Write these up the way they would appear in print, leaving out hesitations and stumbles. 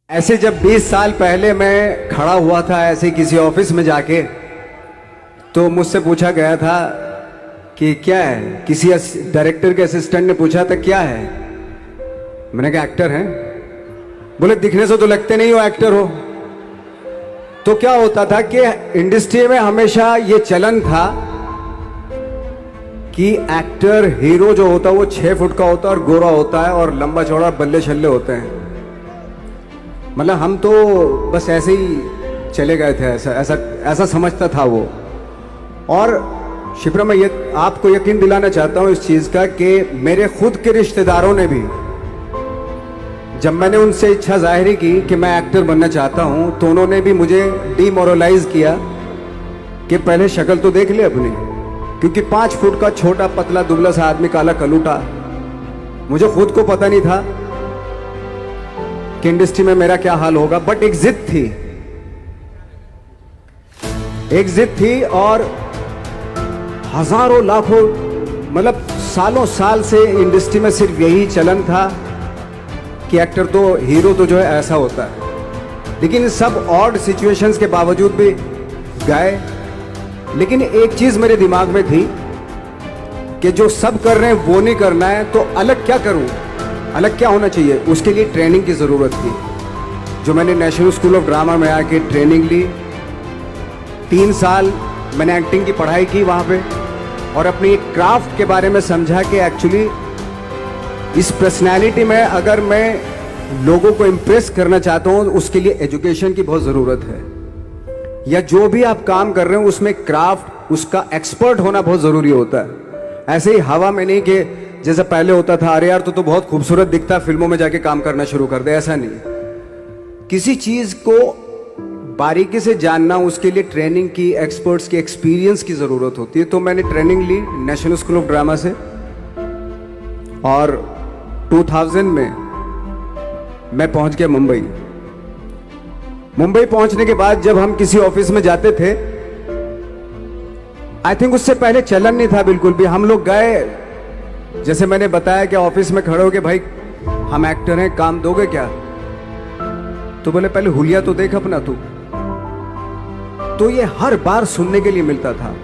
ऐसे जब 20 साल पहले मैं खड़ा हुआ था ऐसे किसी ऑफिस में जाके, तो मुझसे पूछा गया था कि क्या है। किसी डायरेक्टर के असिस्टेंट ने पूछा था क्या है। मैंने कहा एक्टर हैं। बोले दिखने से तो लगते नहीं हो एक्टर हो। तो क्या होता था कि इंडस्ट्री में हमेशा ये चलन था कि एक्टर हीरो जो होता है वो 6 फुट का होता है और गोरा होता है और लंबा चौड़ा बल्ले छल्ले होते हैं। मतलब हम तो बस ऐसे ही चले गए थे, ऐसा ऐसा ऐसा समझता था वो। और शिप्रा, मैं ये आपको यकीन दिलाना चाहता हूं इस चीज का कि मेरे खुद के रिश्तेदारों ने भी, जब मैंने उनसे इच्छा जाहिर की कि मैं एक्टर बनना चाहता हूं, तो उन्होंने भी मुझे डीमोरलाइज किया कि पहले शक्ल तो देख ले अपनी, क्योंकि 5 फुट का छोटा पतला दुबला सा आदमी, काला कलूटा। मुझे खुद को पता नहीं था कि इंडस्ट्री में मेरा क्या हाल होगा, बट एक जिद थी और हजारों लाखों मतलब सालों साल से इंडस्ट्री में सिर्फ यही चलन था कि एक्टर तो, हीरो तो जो है ऐसा होता है। लेकिन सब ऑड सिचुएशंस के बावजूद भी गए। लेकिन एक चीज मेरे दिमाग में थी कि जो सब कर रहे हैं वो नहीं करना है, तो अलग क्या करूं, अलग क्या होना चाहिए। उसके लिए ट्रेनिंग की ज़रूरत थी, जो मैंने नेशनल स्कूल ऑफ ड्रामा में आके ट्रेनिंग ली। 3 साल मैंने एक्टिंग की पढ़ाई की वहाँ पे, और अपनी एक क्राफ्ट के बारे में समझा कि एक्चुअली इस पर्सनैलिटी में अगर मैं लोगों को इम्प्रेस करना चाहता हूँ, उसके लिए एजुकेशन की बहुत ज़रूरत है। या जो भी आप काम कर रहे हो उसमें क्राफ्ट, उसका एक्सपर्ट होना बहुत ज़रूरी होता है। ऐसे ही हवा में नहीं कि जैसे पहले होता था, अरे यार तो बहुत खूबसूरत दिखता, फिल्मों में जाके काम करना शुरू कर दे। ऐसा नहीं, किसी चीज को बारीकी से जानना, उसके लिए ट्रेनिंग की, एक्सपर्ट्स की, एक्सपीरियंस की जरूरत होती है। तो मैंने ट्रेनिंग ली नेशनल स्कूल ऑफ ड्रामा से, और 2000 में मैं पहुंच गया मुंबई। मुंबई पहुंचने के बाद जब हम किसी ऑफिस में जाते थे, आई थिंक उससे पहले चलन नहीं था बिल्कुल भी। हम लोग गए, जैसे मैंने बताया कि ऑफिस में खड़े हो के, भाई हम एक्टर हैं, काम दोगे क्या। तो बोले पहले हुलिया तो देख अपना तू। तो ये हर बार सुनने के लिए मिलता था,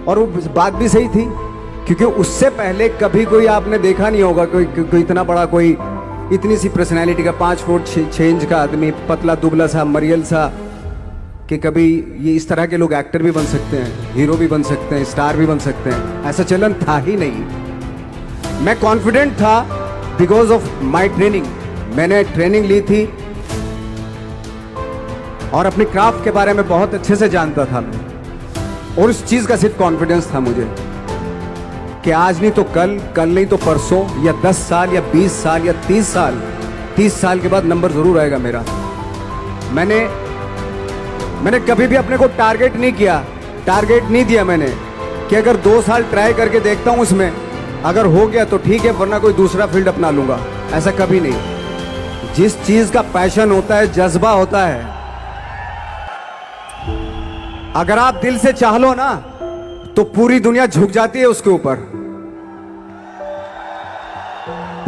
और वो बात भी सही थी, क्योंकि उससे पहले कभी कोई आपने देखा नहीं होगा कोई इतना बड़ा, कोई इतनी सी पर्सनैलिटी का 5 फुट 6 इंच का आदमी, पतला दुबला सा मरियल सा, कि कभी ये इस तरह के लोग एक्टर भी बन सकते हैं, हीरो भी बन सकते हैं, स्टार भी बन सकते हैं। ऐसा चलन था ही नहीं। मैं कॉन्फिडेंट था बिकॉज ऑफ माई ट्रेनिंग। मैंने ट्रेनिंग ली थी और अपनी क्राफ्ट के बारे में बहुत अच्छे से जानता था मैं, और उस चीज का सिर्फ कॉन्फिडेंस था मुझे कि आज नहीं तो कल, कल नहीं तो परसों, या 10 साल या 20 साल या 30 साल के बाद नंबर जरूर आएगा मेरा। मैंने कभी भी अपने को टारगेट नहीं किया, टारगेट नहीं दिया मैंने कि अगर 2 साल ट्राई करके देखता हूं, उसमें अगर हो गया तो ठीक है, वरना कोई दूसरा फील्ड अपना लूंगा। ऐसा कभी नहीं। जिस चीज का पैशन होता है, जज्बा होता है, अगर आप दिल से चाह लो ना, तो पूरी दुनिया झुक जाती है उसके ऊपर।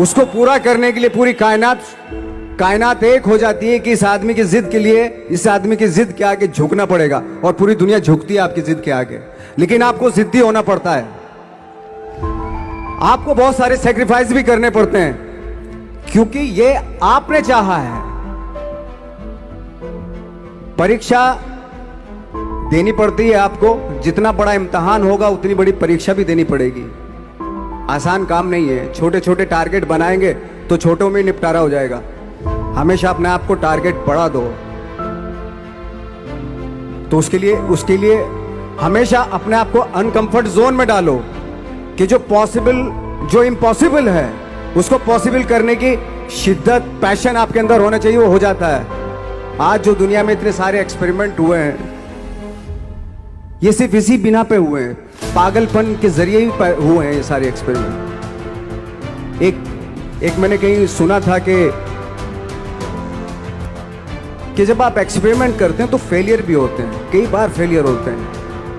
उसको पूरा करने के लिए पूरी कायनात एक हो जाती है कि इस आदमी की जिद के लिए, इस आदमी की जिद के आगे झुकना पड़ेगा, और पूरी दुनिया झुकती है आपकी जिद के आगे। लेकिन आपको जिद्दी होना पड़ता है, आपको बहुत सारे सेक्रीफाइस भी करने पड़ते हैं, क्योंकि ये आपने चाहा है। परीक्षा देनी पड़ती है आपको, जितना बड़ा इम्तिहान होगा उतनी बड़ी परीक्षा भी देनी पड़ेगी। आसान काम नहीं है। छोटे छोटे टारगेट बनाएंगे तो छोटों में निपटारा हो जाएगा। हमेशा अपने आप को टारगेट बढ़ा दो। तो उसके लिए हमेशा अपने आप को अनकंफर्ट जोन में डालो, कि जो इम्पॉसिबल है उसको पॉसिबल करने की शिद्दत, पैशन आपके अंदर होना चाहिए, वो हो जाता है। आज जो दुनिया में इतने सारे एक्सपेरिमेंट हुए हैं, ये सिर्फ इसी बिना पे हुए हैं, पागलपन के जरिए ही हुए हैं ये सारे एक्सपेरिमेंट। एक मैंने कहीं सुना था कि जब आप एक्सपेरिमेंट करते हैं तो फेलियर भी होते हैं, कई बार फेलियर होते हैं।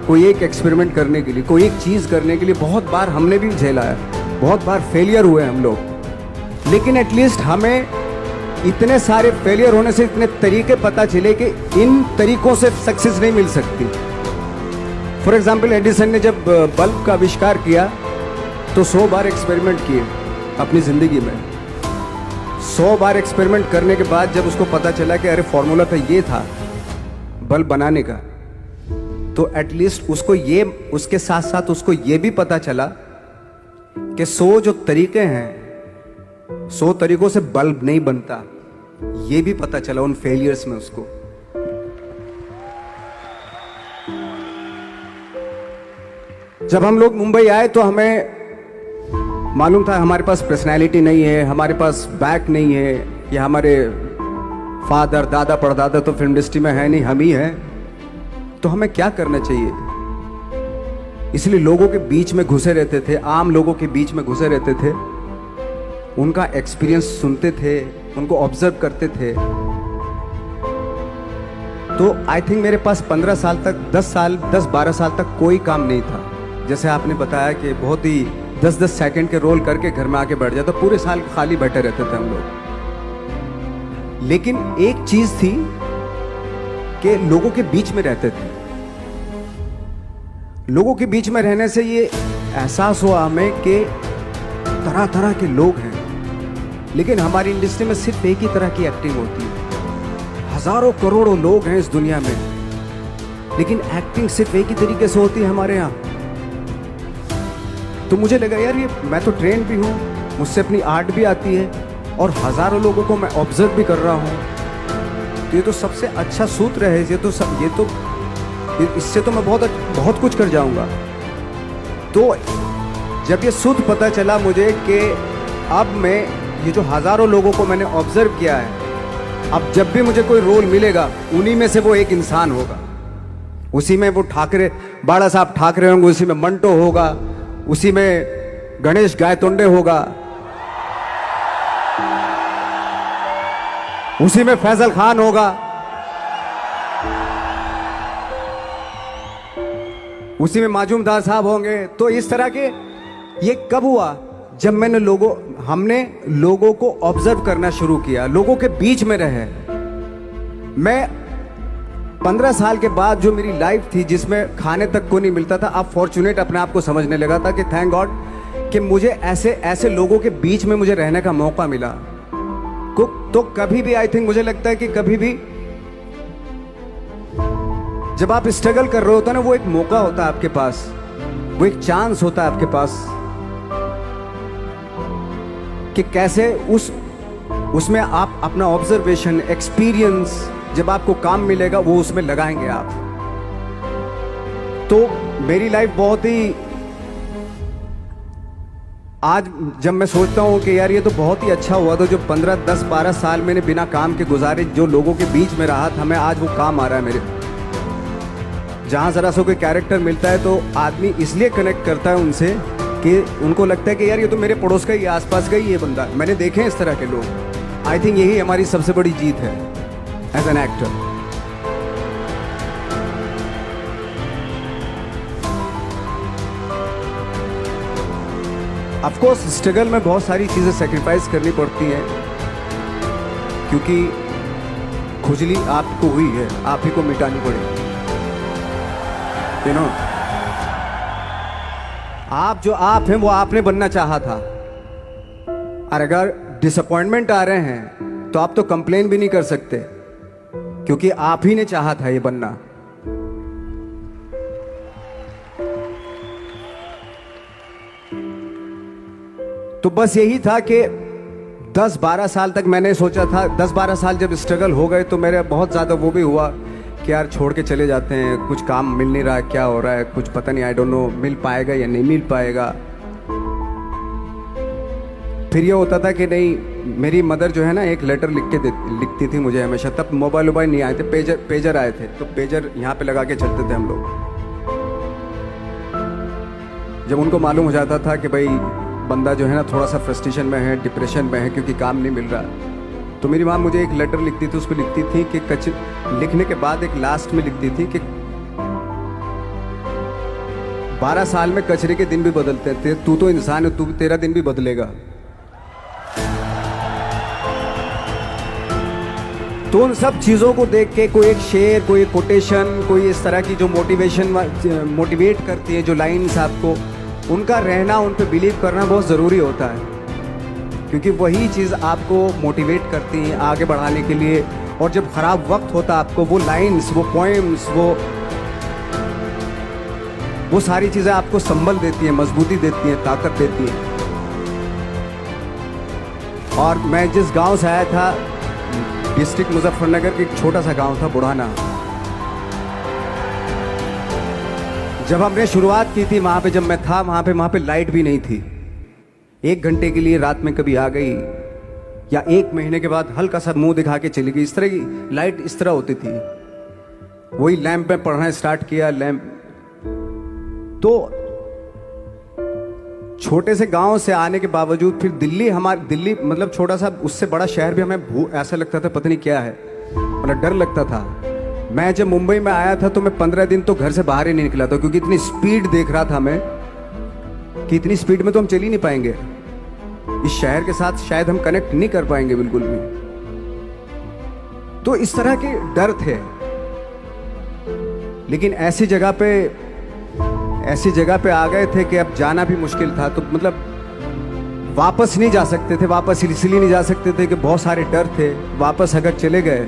कोई एक एक्सपेरिमेंट करने के लिए, कोई एक चीज करने के लिए बहुत बार हमने भी झेला है, बहुत बार फेलियर हुए हम लोग। लेकिन एटलीस्ट हमें इतने सारे फेलियर होने से इतने तरीके पता चले कि इन तरीकों से सक्सेस नहीं मिल सकती। फॉर एग्जाम्पल, एडिसन ने जब बल्ब का आविष्कार किया तो 100 बार एक्सपेरिमेंट किए अपनी ज़िंदगी में। 100 बार एक्सपेरिमेंट करने के बाद जब उसको पता चला कि अरे फॉर्मूला तो ये था बल्ब बनाने का, तो एटलीस्ट उसको ये, उसके साथ साथ उसको ये भी पता चला कि 100 जो तरीके हैं, 100 तरीकों से बल्ब नहीं बनता, ये भी पता चला उन फेलियर्स में उसको। जब हम लोग मुंबई आए तो हमें मालूम था हमारे पास पर्सनैलिटी नहीं है, हमारे पास बैक नहीं है, या हमारे फादर दादा परदादा तो फिल्म इंडस्ट्री में है नहीं, हम ही हैं, तो हमें क्या करना चाहिए। इसलिए लोगों के बीच में घुसे रहते थे, आम लोगों के बीच में घुसे रहते थे, उनका एक्सपीरियंस सुनते थे, उनको ऑब्जर्व करते थे। तो आई थिंक मेरे पास 15 साल तक, 10-12 साल तक कोई काम नहीं था। जैसे आपने बताया कि बहुत ही 10-10 सेकंड के रोल करके घर में आके बैठ जाता, पूरे साल खाली बैठे रहते थे हम लोग। लेकिन एक चीज थी कि लोगों के बीच में रहते थे। लोगों के बीच में रहने से ये एहसास हुआ हमें कि तरह तरह के लोग हैं, लेकिन हमारी इंडस्ट्री में सिर्फ एक ही तरह की एक्टिंग होती है। हजारों करोड़ों लोग हैं इस दुनिया में, लेकिन एक्टिंग सिर्फ एक ही तरीके से होती है हमारे यहाँ। तो मुझे लगा यार, ये मैं तो ट्रेन भी हूँ, मुझसे अपनी आर्ट भी आती है, और हजारों लोगों को मैं ऑब्जर्व भी कर रहा हूँ। तो ये तो सबसे अच्छा सूत्र है, इससे तो मैं बहुत कुछ कर जाऊंगा। तो जब ये सूत्र पता चला मुझे कि अब मैं ये जो हजारों लोगों को मैंने ऑब्जर्व किया है, अब जब भी मुझे कोई रोल मिलेगा उन्हीं में से वो एक इंसान होगा। उसी में वो ठाकरे, बाड़ा साहब ठाकरे होंगे, उसी में मंटो होगा, उसी में गणेश गायतोंडे होगा, उसी में फैजल खान होगा, उसी में माजूमदार साहब होंगे। तो इस तरह के, ये कब हुआ? जब हमने लोगों को ऑब्जर्व करना शुरू किया, लोगों के बीच में रहे। मैं 15 साल के बाद जो मेरी लाइफ थी, जिसमें खाने तक को नहीं मिलता था, अब फॉर्चुनेट अपने आप को समझने लगा था कि थैंक गॉड कि मुझे ऐसे लोगों के बीच में मुझे रहने का मौका मिला। तो कभी भी आई थिंक मुझे लगता है कि कभी भी जब आप स्ट्रगल कर रहे होते हैं ना, वो एक मौका होता है आपके पास, वो एक चांस होता है आपके पास कि कैसे उसमें आप अपना ऑब्जर्वेशन, एक्सपीरियंस, जब आपको काम मिलेगा वो उसमें लगाएंगे आप। तो मेरी लाइफ बहुत ही, आज जब मैं सोचता हूँ कि यार ये तो बहुत ही अच्छा हुआ, तो जो 15, 10, 12 साल मैंने बिना काम के गुजारे, जो लोगों के बीच में रहा था मैं, आज वो काम आ रहा है मेरे। जहाँ ज़रा सा कोई कैरेक्टर मिलता है तो आदमी इसलिए कनेक्ट करता है उनसे कि उनको लगता है कि यार ये तो मेरे पड़ोस का ही, आसपास का ही ये बंदा। मैंने देखे हैं इस तरह के लोग। आई थिंक यही हमारी सबसे बड़ी जीत है as an actor. Of course struggle में बहुत सारी चीज़ें सेक्रीफाइस करनी पड़ती हैं, क्योंकि खुजली आपको हुई है, आप ही को मिटानी पड़ेगी। यू नो, आप जो आप हैं वो आपने बनना चाहा था, और अगर डिसअपॉइंटमेंट आ रहे हैं तो आप तो कंप्लेन भी नहीं कर सकते, क्योंकि आप ही ने चाहा था ये बनना। तो बस यही था कि 10-12 साल तक मैंने सोचा था, 10-12 साल जब स्ट्रगल हो गए तो मेरे बहुत ज़्यादा वो भी हुआ कि यार छोड़ के चले जाते हैं, कुछ काम मिल नहीं रहा है, क्या हो रहा है कुछ पता नहीं, आई डोंट नो मिल पाएगा या नहीं मिल पाएगा। फिर ये होता था कि नहीं, मेरी मदर जो है ना एक लेटर लिखती थी मुझे हमेशा। तब मोबाइल नहीं आए थे, पेजर आए थे, तो पेजर यहाँ पे लगा के चलते थे हम लोग। जब उनको मालूम हो जाता था कि भाई बंदा जो है ना थोड़ा सा फ्रस्ट्रेशन में है, डिप्रेशन में है, क्योंकि काम नहीं मिल रहा, तो मेरी माँ मुझे एक लेटर लिखती थी। उसको लिखती थी कि लिखने के बाद एक लास्ट में लिखती थी कि 12 साल में कचरे के दिन भी बदलते थे, तू तो इंसान है, तू तेरा दिन भी बदलेगा। तो उन सब चीज़ों को देख के कोई एक शेर, कोई एक कोटेशन, कोई इस तरह की जो मोटिवेट करती है, जो लाइन्स आपको, उनका रहना, उन पे बिलीव करना बहुत ज़रूरी होता है, क्योंकि वही चीज़ आपको मोटिवेट करती हैं आगे बढ़ाने के लिए। और जब ख़राब वक्त होता है आपको वो लाइन्स, वो पोएम्स, वो सारी चीज़ें आपको संबल देती हैं, मजबूती देती हैं, ताकत देती हैं। और मैं जिस गांव से आया था, डिस्ट्रिक्ट मुजफ्फरनगर के एक छोटा सा गांव था बुढ़ाना, जब हमने शुरुआत की थी वहाँ पे, जब मैं था वहाँ पे लाइट भी नहीं थी। 1 घंटे के लिए रात में कभी आ गई, या 1 महीने के बाद हल्का सा मुंह दिखा के चली गई। इस तरह की लाइट इस तरह होती थी। वही लैंप में पढ़ना स्टार्ट किया, लैंप। तो छोटे से गांव से आने के बावजूद फिर दिल्ली मतलब छोटा सा, उससे बड़ा शहर भी हमें ऐसा लगता था पता नहीं क्या है, मतलब डर लगता था। मैं जब मुंबई में आया था तो मैं 15 दिन तो घर से बाहर ही नहीं निकला था, क्योंकि इतनी स्पीड देख रहा था मैं कि इतनी स्पीड में तो हम चल ही नहीं पाएंगे, इस शहर के साथ शायद हम कनेक्ट नहीं कर पाएंगे बिल्कुल भी। तो इस तरह के डर थे। लेकिन ऐसी जगह पे आ गए थे कि अब जाना भी मुश्किल था। तो मतलब वापस नहीं जा सकते थे, वापस इसलिए नहीं जा सकते थे कि बहुत सारे डर थे। वापस अगर चले गए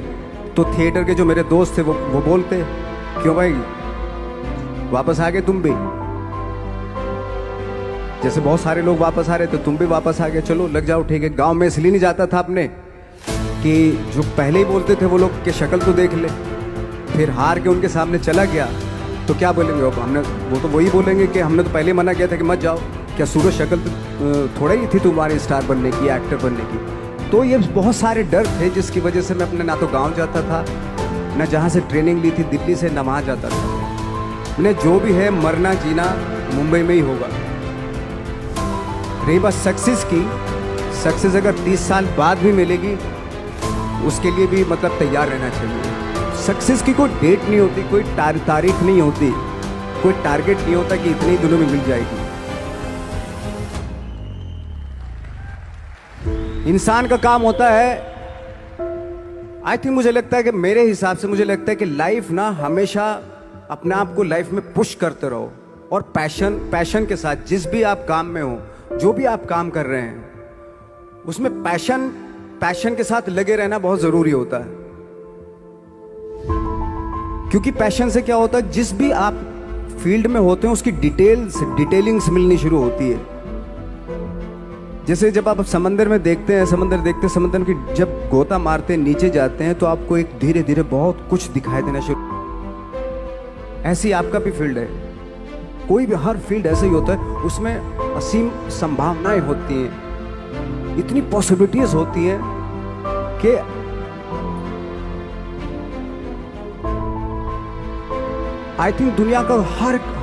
तो थिएटर के जो मेरे दोस्त थे वो बोलते, क्यों भाई वापस आ गए तुम भी, जैसे बहुत सारे लोग वापस आ रहे थे तुम भी वापस आ गए, चलो लग जाओ ठीक है। गांव में इसलिए नहीं जाता था अपने कि जो पहले ही बोलते थे वो लोग के शक्ल तो देख ले, फिर हार के उनके सामने चला गया तो क्या बोलेंगे वो तो वही बोलेंगे कि हमने तो पहले मना किया था कि मत जाओ, क्या सूरज शक्ल थोड़ा ही थी तुम्हारी स्टार बनने की, एक्टर बनने की। तो ये बहुत सारे डर थे जिसकी वजह से मैं अपने ना तो गांव जाता था, ना जहाँ से ट्रेनिंग ली थी दिल्ली से, ना वहाँ जाता था। मैंने जो भी है मरना जीना मुंबई में ही होगा। रही बात सक्सेस की, सक्सेस अगर 30 साल बाद भी मिलेगी उसके लिए भी मतलब तैयार रहना चाहिए। सक्सेस की कोई डेट नहीं होती, कोई तारीख नहीं होती, कोई टारगेट नहीं होता कि इतने ही दिनों में मिल जाएगी। इंसान का काम होता है, आई थिंक मुझे लगता है कि मेरे हिसाब से मुझे लगता है कि लाइफ ना हमेशा अपने आप को लाइफ में पुश करते रहो, और पैशन के साथ जिस भी आप काम में हो, जो भी आप काम कर रहे हैं उसमें पैशन के साथ लगे रहना बहुत जरूरी होता है। क्योंकि पैशन से क्या होता है, जिस भी आप फील्ड में होते हैं उसकी डिटेलिंग्स मिलनी शुरू होती है। जैसे जब आप समंदर में देखते हैं, समंदर की जब गोता मारते हैं, नीचे जाते हैं तो आपको एक धीरे धीरे बहुत कुछ दिखाई देना शुरू। ऐसी आपका भी फील्ड है, कोई भी हर फील्ड ऐसा ही होता है, उसमें असीम संभावनाएं होती हैं, इतनी पॉसिबिलिटीज होती हैं कि आई थिंक दुनिया का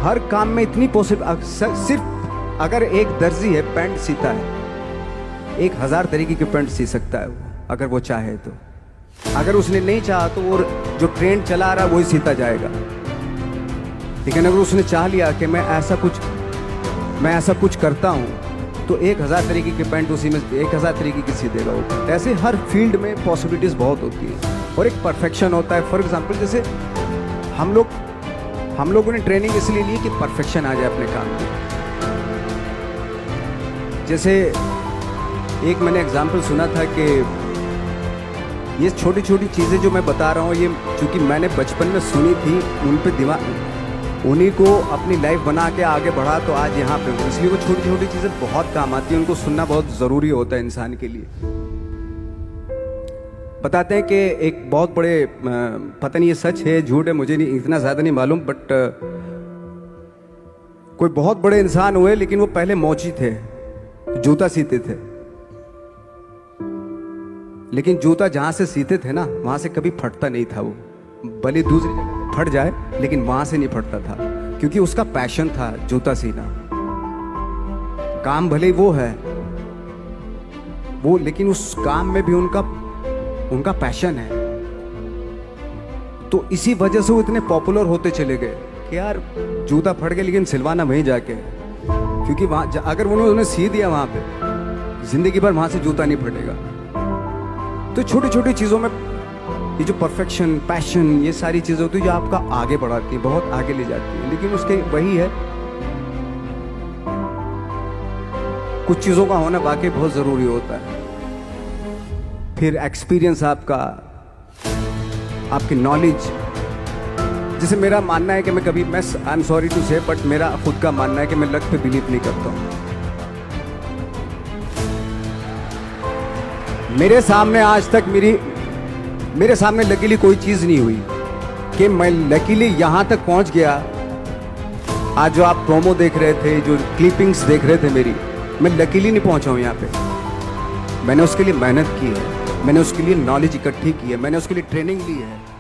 हर काम में इतनी सिर्फ अगर एक दर्जी है पैंट सीता है, 1000 तरीके की पैंट सी सकता है वो, अगर वो चाहे तो। अगर उसने नहीं चाहा तो वो जो ट्रेंड चला रहा है वही सीता जाएगा। लेकिन अगर उसने चाह लिया कि मैं ऐसा कुछ करता हूँ तो 1000 तरीके की पैंट उसी में 1000 तरीके की सी देगा वो। ऐसे हर फील्ड में पॉसिबिलिटीज बहुत होती है और एक परफेक्शन होता है। फॉर एग्जाम्पल जैसे हम लोगों ने ट्रेनिंग इसलिए ली कि परफेक्शन आ जाए अपने काम में। जैसे एक मैंने एग्जाम्पल सुना था कि ये छोटी छोटी चीज़ें जो मैं बता रहा हूँ, ये चूँकि मैंने बचपन में सुनी थी, उन पे उन्हीं को अपनी लाइफ बना के आगे बढ़ा तो आज यहाँ पे हूँ। इसलिए वो छोटी छोटी चीज़ें बहुत काम आती हैं, उनको सुनना बहुत ज़रूरी होता है इंसान के लिए। बताते हैं कि एक बहुत बड़े, पता नहीं ये सच है झूठ है, मुझे नहीं इतना ज़्यादा नहीं मालूम, बट कोई बहुत बड़े इंसान हुए, लेकिन वो पहले मौची थे, जूता सीते थे। लेकिन जूता जहाँ से सीते थे ना, वहाँ से कभी फटता नहीं था वो, भले दूसरी जगह फट जाए लेकिन वहाँ से नहीं फटता था, क्योंकि उसका पैशन था जूता सीना। काम भले वो है वो, लेकिन उस काम में भी उनका पैशन है। तो इसी वजह से वो इतने पॉपुलर होते चले गए कि यार जूता फट गया लेकिन सिलवाना वहीं जाके, क्योंकि वहाँ अगर उन्होंने सी दिया वहाँ पे, जिंदगी भर वहाँ से जूता नहीं फटेगा। तो छोटी छोटी चीज़ों में ये जो परफेक्शन, पैशन, ये सारी चीज़ें होती है जो आपका आगे बढ़ाती है, बहुत आगे ले जाती है। लेकिन उसके वही है, कुछ चीज़ों का होना वाकई बहुत ज़रूरी होता है। फिर एक्सपीरियंस आपका, आपकी नॉलेज। जैसे मेरा मानना है कि मैं कभी, मैं आई एम सॉरी टू से, बट मेरा खुद का मानना है कि मैं लक पे बिलीव नहीं करता हूँ। मेरे सामने आज तक मेरे सामने लकीली कोई चीज़ नहीं हुई कि मैं लकीली यहाँ तक पहुँच गया। आज जो आप प्रोमो देख रहे थे, जो क्लिपिंग्स देख रहे थे मेरी, मैं लकीली नहीं पहुँचा हूँ यहाँ पे। मैंने उसके लिए मेहनत की है, मैंने उसके लिए नॉलेज इकट्ठी की है, मैंने उसके लिए ट्रेनिंग ली है।